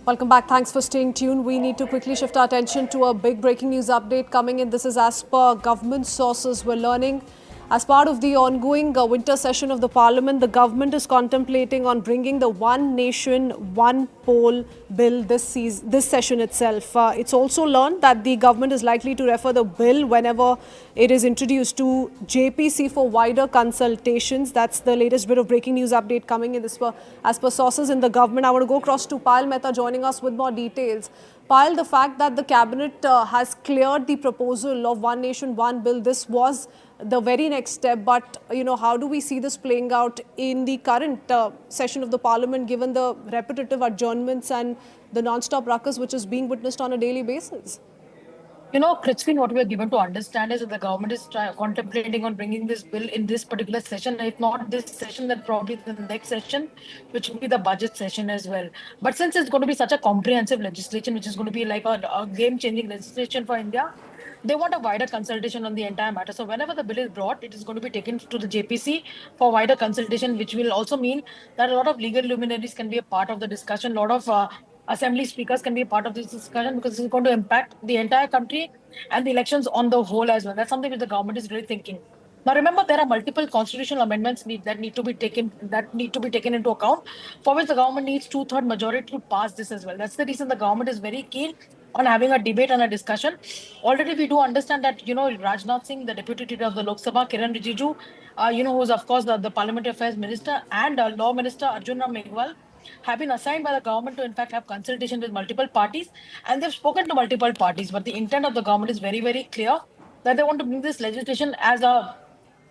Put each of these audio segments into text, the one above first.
Welcome back. Thanks for staying tuned. We need to quickly shift our attention to a big breaking news update coming in. This is as per government sources. We're learning as part of the ongoing winter session of the parliament, the government is contemplating on bringing the One Nation, One Poll bill this session itself. It's also learned that the government is likely to refer the bill whenever it is introduced to JPC for wider consultations. That's the latest bit of breaking news update coming in as per sources in the government. I want to go across to Payal Mehta joining us with more details. Payal, the fact that the cabinet has cleared the proposal of One Nation, One Bill, this was the very next step. But, how do we see this playing out in the current session of the parliament, given the repetitive adjournments and the non-stop ruckus which is being witnessed on a daily basis? Christine, what we are given to understand is that the government is contemplating on bringing this bill in this particular session. If not this session, then probably the next session, which will be the budget session as well. But since it's going to be such a comprehensive legislation, which is going to be like a game-changing legislation for India, they want a wider consultation on the entire matter. So whenever the bill is brought, it is going to be taken to the JPC for wider consultation, which will also mean that a lot of legal luminaries can be a part of the discussion. A lot of assembly speakers can be a part of this discussion because it's going to impact the entire country and the elections on the whole as well. That's something which the government is really thinking. Now, remember, there are multiple constitutional amendments that need to be taken into account, for which the government needs two-thirds majority to pass this as well. That's the reason the government is very keen on having a debate and a discussion. Already, we do understand that, Rajnath Singh, the Deputy Leader of the Lok Sabha, Kiran Rijiju, who is, of course, the Parliamentary Affairs Minister, and Law Minister Arjun Ram Meghwal, have been assigned by the government to, in fact, have consultation with multiple parties. And they've spoken to multiple parties. But the intent of the government is very, very clear that they want to bring this legislation as a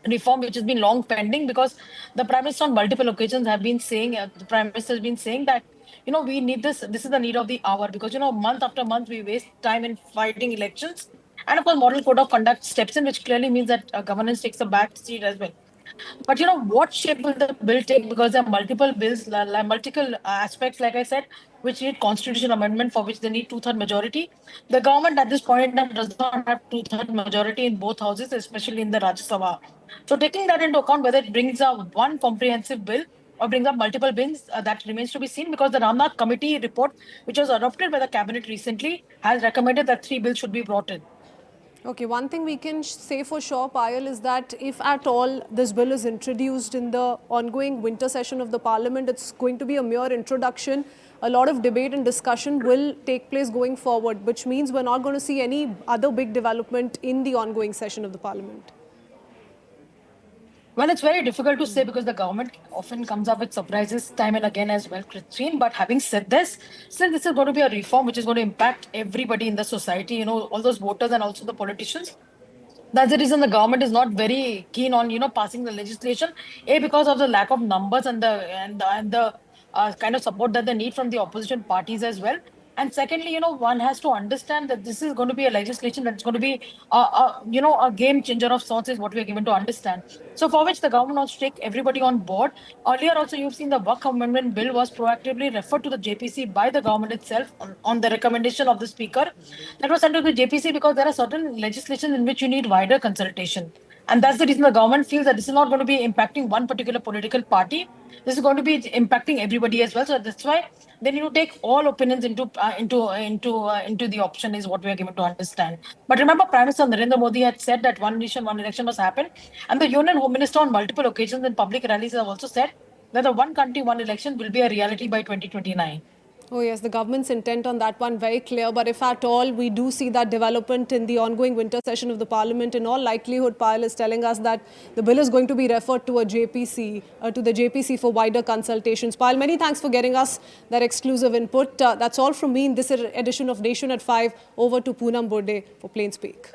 reform which has been long pending, because the Prime Minister on multiple occasions have been saying, the Prime Minister has been saying that, we need this is the need of the hour, because, month after month, we waste time in fighting elections. And of course, Model Code of Conduct steps in, which clearly means that governance takes a back seat as well. But what shape will the bill take? Because there are multiple bills, multiple aspects, like I said, which need constitutional amendment, for which they need two-third majority. The government at this point in time does not have two-third majority in both houses, especially in the Rajya Sabha. So taking that into account, whether it brings up one comprehensive bill or brings up multiple bills, that remains to be seen, because the Ramnath Committee report, which was adopted by the cabinet recently, has recommended that 3 bills should be brought in. Okay, one thing we can say for sure, Payal, is that if at all this bill is introduced in the ongoing winter session of the parliament, it's going to be a mere introduction. A lot of debate and discussion will take place going forward, which means we're not going to see any other big development in the ongoing session of the parliament. Well, it's very difficult to say, because the government often comes up with surprises time and again as well, Christine. But having said this, since this is going to be a reform which is going to impact everybody in the society, all those voters and also the politicians, that's the reason the government is not very keen on, passing the legislation. Because of the lack of numbers and the kind of support that they need from the opposition parties as well. And secondly, one has to understand that this is going to be a legislation that's going to be, a game changer of sorts, is what we are given to understand. So for which the government wants to take everybody on board. Earlier also, you've seen the Waqf Amendment Bill was proactively referred to the JPC by the government itself on the recommendation of the Speaker. That was sent to the JPC because there are certain legislation in which you need wider consultation. And that's the reason the government feels that this is not going to be impacting one particular political party. This is going to be impacting everybody as well. So that's why they need to take all opinions into the option, is what we are given to understand. But remember, Prime Minister Narendra Modi had said that one nation, one election must happen. And the Union Home Minister on multiple occasions in public rallies have also said that the one country, one election will be a reality by 2029. Oh yes, the government's intent on that one very clear. But if at all we do see that development in the ongoing winter session of the parliament, in all likelihood, Payal is telling us that the bill is going to be referred to to the JPC for wider consultations. Payal, many thanks for getting us that exclusive input. That's all from me in this edition of Nation at 5. Over to Poonam Burde for Plain Speak.